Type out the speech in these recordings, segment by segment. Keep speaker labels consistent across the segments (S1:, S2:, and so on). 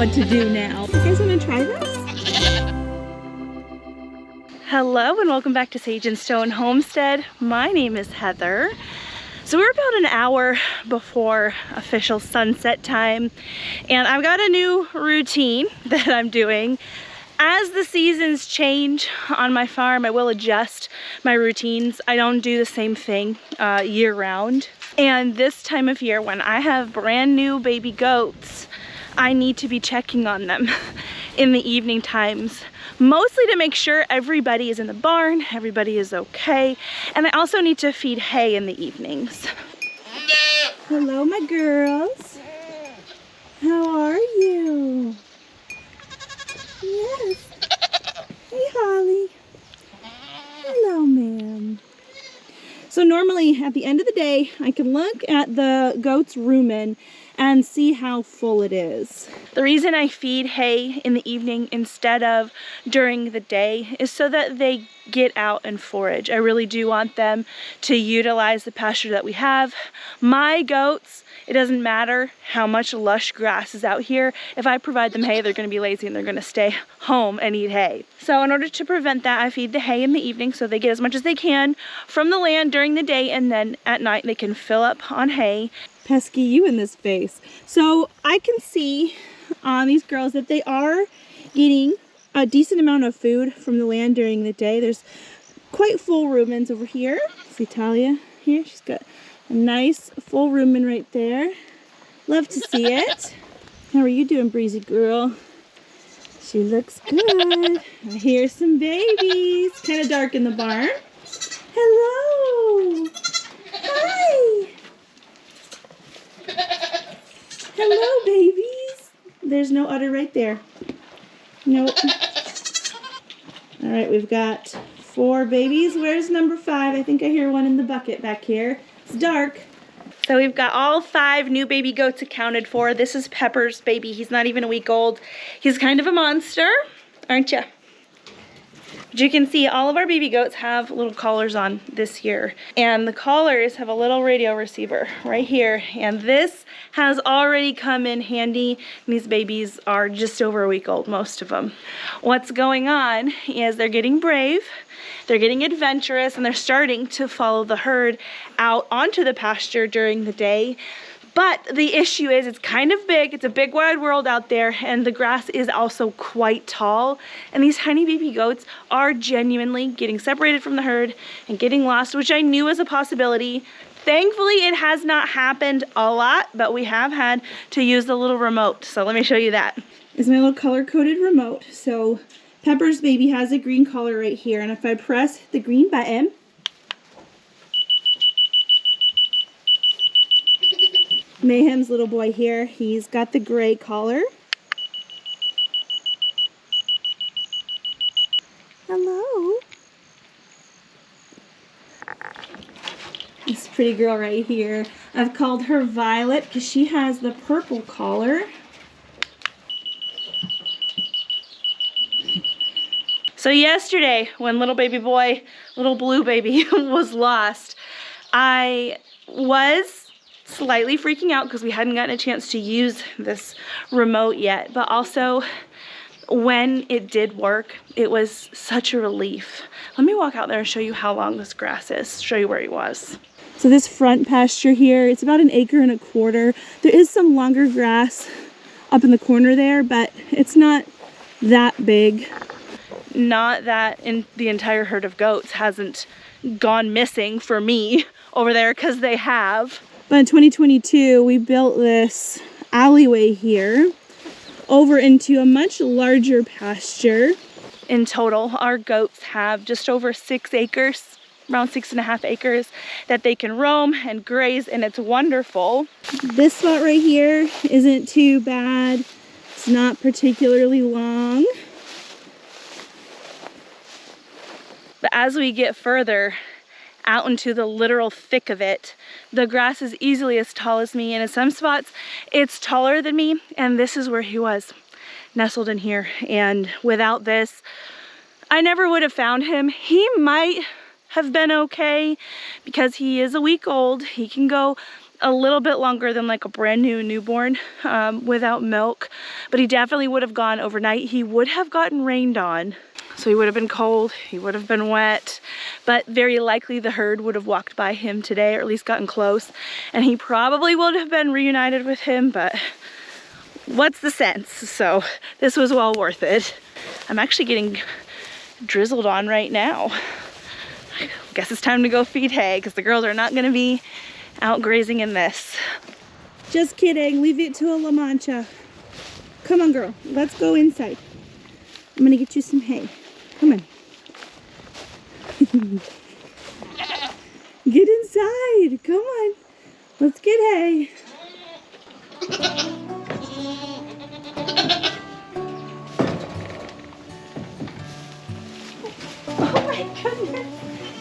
S1: what to do now. You guys want to try this? Hello and welcome back to Sage and Stone Homestead. My name is Heather. So we're about an hour before official sunset time, and I've got a new routine that I'm doing. As the seasons change on my farm, I will adjust my routines. I don't do the same thing year round. And this time of year, when I have brand new baby goats, I need to be checking on them in the evening times, mostly to make sure everybody is in the barn, everybody is okay, and I also need to feed hay in the evenings. Hello, my girls. How are you? Yes. Hey, Holly. Hello, ma'am. So normally at the end of the day, I can look at the goat's rumen and see how full it is. The reason I feed hay in the evening instead of during the day is so that they get out and forage. I really do want them to utilize the pasture that we have. My goats, it doesn't matter how much lush grass is out here. If I provide them hay, they're gonna be lazy and they're gonna stay home and eat hay. So in order to prevent that, I feed the hay in the evening so they get as much as they can from the land during the day, and then at night they can fill up on hay. Pesky you in this face. So I can see on these girls that they are getting a decent amount of food from the land during the day. There's quite full rumens over here. See Talia here? She's got a nice full rumen right there. Love to see it. How are you doing, breezy girl? She looks good. I hear some babies. Kind of dark in the barn. Hello. Hi. Hello, babies. There's no udder right there. Nope. All right, we've got 4 babies. Where's number 5? I think I hear one in the bucket back here. It's dark. So we've got all 5 new baby goats accounted for. This is Pepper's baby. He's not even a week old. He's kind of a monster, aren't you? But you can see all of our baby goats have little collars on this year. And the collars have a little radio receiver right here. And this has already come in handy. These babies are just over a week old, most of them. What's going on is they're getting brave, they're getting adventurous, and they're starting to follow the herd out onto the pasture during the day. But the issue is it's kind of big. It's a big wide world out there, and the grass is also quite tall. And these tiny baby goats are genuinely getting separated from the herd and getting lost, which I knew was a possibility. Thankfully, it has not happened a lot, but we have had to use the little remote. So let me show you that. It's my little color-coded remote. So Pepper's baby has a green collar right here, and if I press the green button, Mayhem's little boy here, he's got the gray collar. Hello. This pretty girl right here, I've called her Violet because she has the purple collar. So yesterday, when little baby boy, little blue baby was lost, I was slightly freaking out because we hadn't gotten a chance to use this remote yet, but also when it did work, it was such a relief. Let me walk out there and show you how long this grass is, show you where he was. So this front pasture here, it's about 1.25 acres. There is some longer grass up in the corner there, but it's not that big. Not that in the entire herd of goats hasn't gone missing for me over there, because they have. But in 2022, we built this alleyway here over into a much larger pasture. In total, our goats have just over 6 acres, around 6.5 acres, that they can roam and graze, and it's wonderful. This spot right here isn't too bad. It's not particularly long. But as we get further out into the literal thick of it, the grass is easily as tall as me, and in some spots it's taller than me, and this is where he was, nestled in here. And without this, I never would have found him. He might have been okay because he is a week old. He can go a little bit longer than like a brand new newborn without milk, but he definitely would have gone overnight. He would have gotten rained on, so he would have been cold, he would have been wet, but very likely the herd would have walked by him today, or at least gotten close, and he probably would have been reunited with him, but what's the sense? So this was well worth it. I'm actually getting drizzled on right now. I guess it's time to go feed hay because the girls are not going to be out grazing in this. Just kidding, leave it to a lamancha. Come on girl, let's go inside. I'm gonna get you some hay. Come on. Get inside, come on. Let's get hay. Oh my goodness.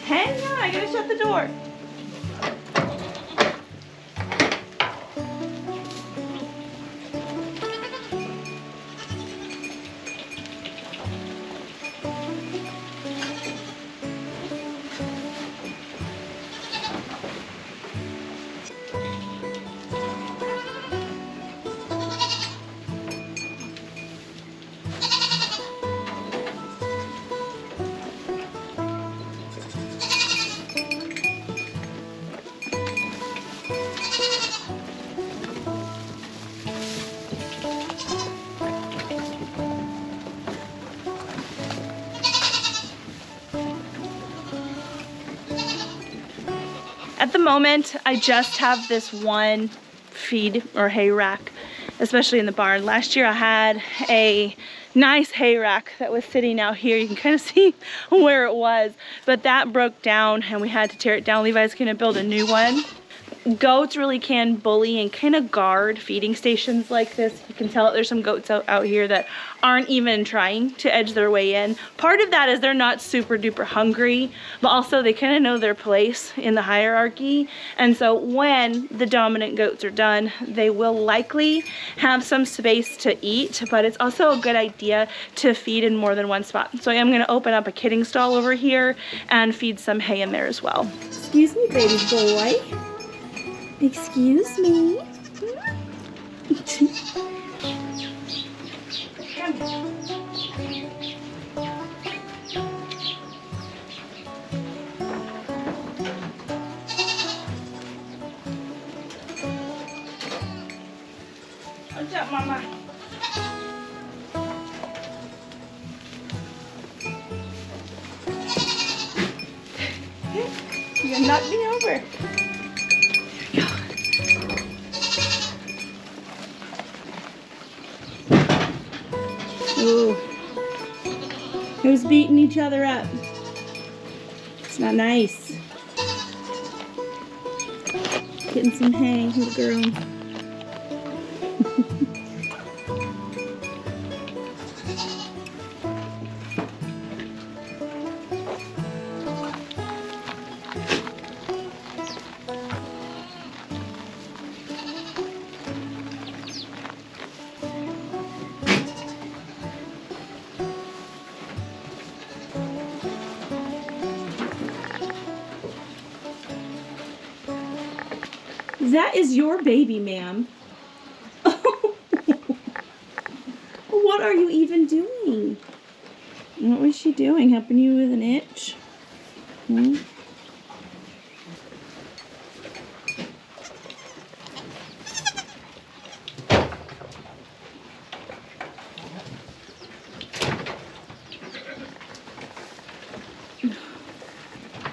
S1: Hang on, I gotta shut the door. At the moment, I just have this one feed or hay rack, especially in the barn. Last year I had a nice hay rack that was sitting out here. You can kind of see where it was, but that broke down and we had to tear it down. Levi's gonna build a new one. Goats really can bully and kind of guard feeding stations like this. You can tell that there's some goats out here that aren't even trying to edge their way in. Part of that is they're not super duper hungry, but also they kind of know their place in the hierarchy. And so when the dominant goats are done, they will likely have some space to eat, but it's also a good idea to feed in more than one spot. So I am gonna open up a kidding stall over here and feed some hay in there as well. Excuse me, baby boy. Excuse me. What's up, Mama? You're gonna knock me over. Ooh. Who's beating each other up? It's not nice. Getting some hay with the girl. That is your baby, ma'am. What are you even doing? What was she doing? Helping you with an itch? Hmm?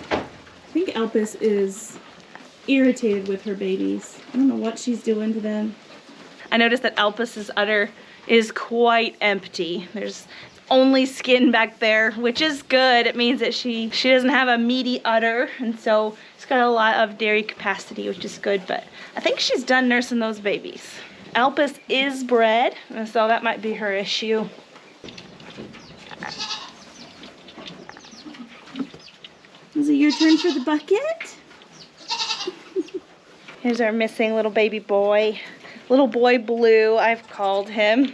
S1: I think Elpis is irritated with her babies. I don't know what she's doing to them. I noticed that Elpis's udder is quite empty. There's only skin back there, which is good. It means that she doesn't have a meaty udder, and so it's got a lot of dairy capacity, which is good, but I think she's done nursing those babies. Elpis is bred, and so that might be her issue. Is it your turn for the bucket? Here's our missing little baby boy. Little boy Blue, I've called him.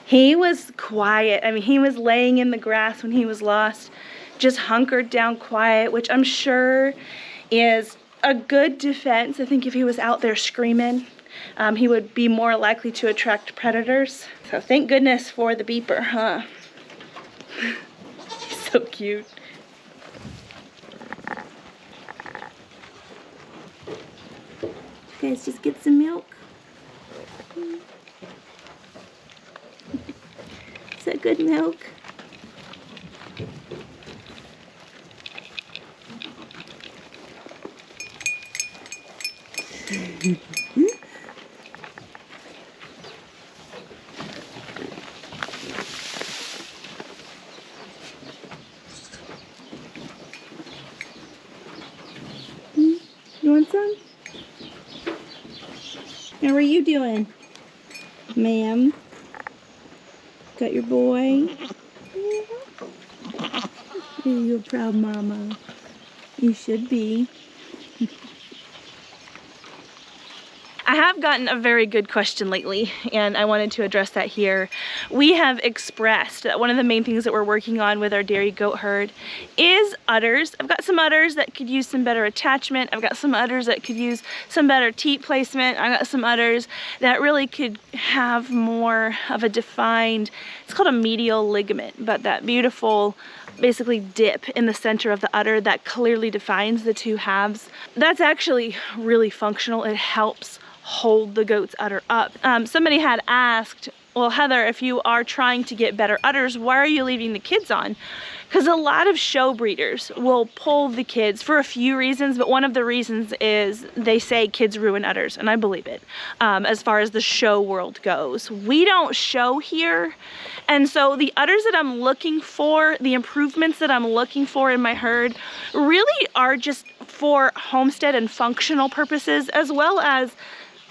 S1: He was quiet. I mean, he was laying in the grass when he was lost, just hunkered down quiet, which I'm sure is a good defense. I think if he was out there screaming, he would be more likely to attract predators. So thank goodness for the beeper, huh? He's so cute. Guys, just get some milk. Is that good milk? You want some? How are you doing, ma'am? Got your boy? You're a proud mama. You should be. I have gotten a very good question lately, and I wanted to address that here. We have expressed that one of the main things that we're working on with our dairy goat herd is udders. I've got some udders that could use some better attachment. I've got some udders that could use some better teat placement. I've got some udders that really could have more of a defined, it's called a medial ligament, but that beautiful basically dip in the center of the udder that clearly defines the two halves. That's actually really functional. It helps hold the goat's udder up. Somebody had asked, well, Heather, if you are trying to get better udders, why are you leaving the kids on? Because a lot of show breeders will pull the kids for a few reasons, but one of the reasons is they say kids ruin udders, and I believe it, as far as the show world goes. We don't show here, and so the udders that I'm looking for, the improvements that I'm looking for in my herd, really are just for homestead and functional purposes, as well as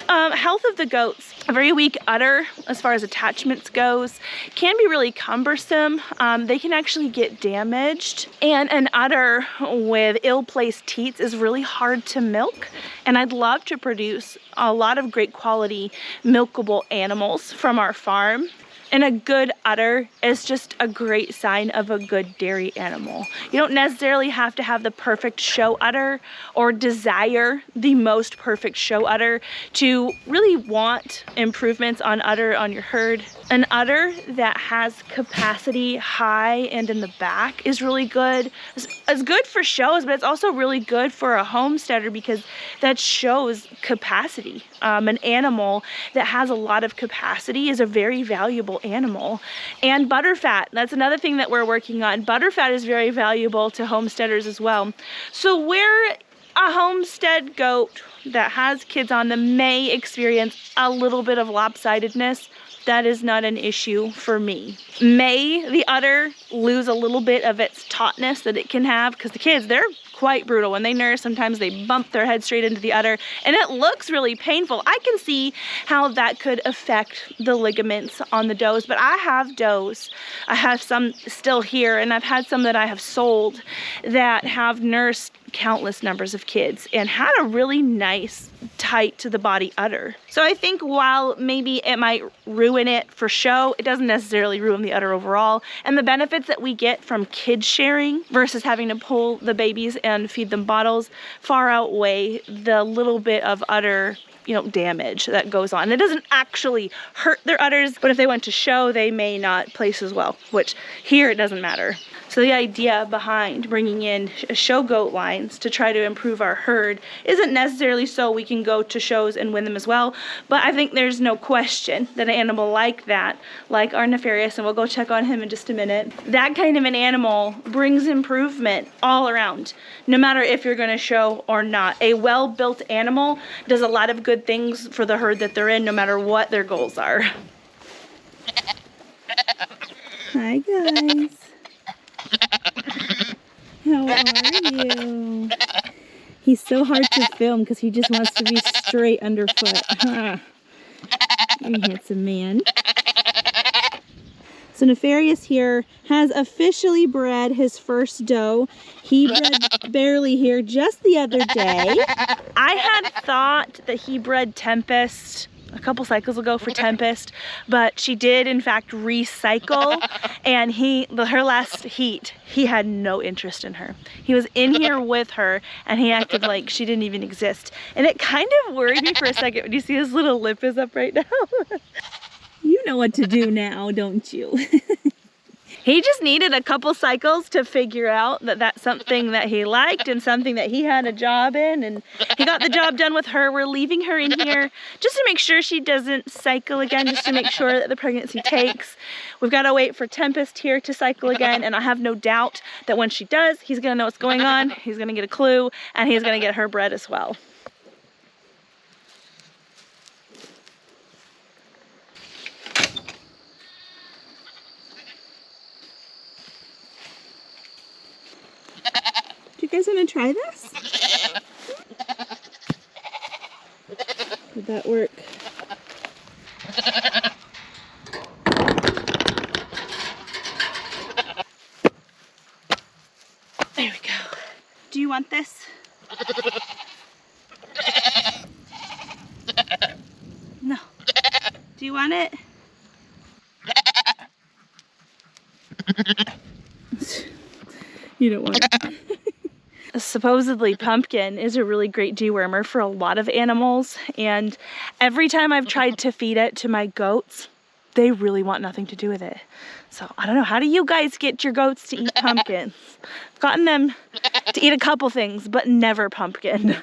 S1: health of the goats. A very weak udder, as far as attachments goes, can be really cumbersome. They can actually get damaged, and an udder with ill-placed teats is really hard to milk, and I'd love to produce a lot of great quality milkable animals from our farm. And a good udder is just a great sign of a good dairy animal. You don't necessarily have to have the perfect show udder or desire the most perfect show udder to really want improvements on udder on your herd. An udder that has capacity high and in the back is really good. It's good for shows, but it's also really good for a homesteader because that shows capacity. An animal that has a lot of capacity is a very valuable animal. And butterfat, that's another thing that we're working on. Butterfat is very valuable to homesteaders as well. So where a homestead goat that has kids on them may experience a little bit of lopsidedness, that is not an issue for me. May the udder lose a little bit of its tautness that it can have, because the kids, they're quite brutal. When they nurse, sometimes they bump their head straight into the udder, and it looks really painful. I can see how that could affect the ligaments on the does, but I have does. I have some still here, and I've had some that I have sold that have nursed countless numbers of kids and had a really nice tight to the body udder. So I think while maybe it might ruin it for show, it doesn't necessarily ruin the udder overall. And the benefits that we get from kid sharing versus having to pull the babies and feed them bottles far outweigh the little bit of udder, damage that goes on. It doesn't actually hurt their udders, but if they went to show, they may not place as well, which here it doesn't matter. So the idea behind bringing in show goat lines to try to improve our herd isn't necessarily so we can go to shows and win them as well, but I think there's no question that an animal like that, like our Nefarious, and we'll go check on him in just a minute, that kind of an animal brings improvement all around, no matter if you're going to show or not. A well-built animal does a lot of good things for the herd that they're in, no matter what their goals are. Hi guys. How are you? He's so hard to film because he just wants to be straight underfoot. You're a handsome man. So Nefarious here has officially bred his first doe. He bred barely here just the other day. I had thought that he bred Tempest a couple cycles ago for Tempest, but she did in fact recycle, and her last heat, he had no interest in her. He was in here with her and he acted like she didn't even exist. And it kind of worried me for a second when you see his little lip is up right now. You know what to do now, don't you? He just needed a couple cycles to figure out that that's something that he liked and something that he had a job in, and he got the job done with her. We're leaving her in here just to make sure she doesn't cycle again, just to make sure that the pregnancy takes. We've got to wait for Tempest here to cycle again, and I have no doubt that when she does, he's gonna know what's going on, he's gonna get a clue, and he's gonna get her bred as well. You guys want to try this? Would that work? There we go. Do you want this? No. Do you want it? You don't want it. Supposedly pumpkin is a really great dewormer for a lot of animals, and every time I've tried to feed it to my goats, they really want nothing to do with it. So I don't know, how do you guys get your goats to eat pumpkins? I've gotten them to eat a couple things, but never pumpkin.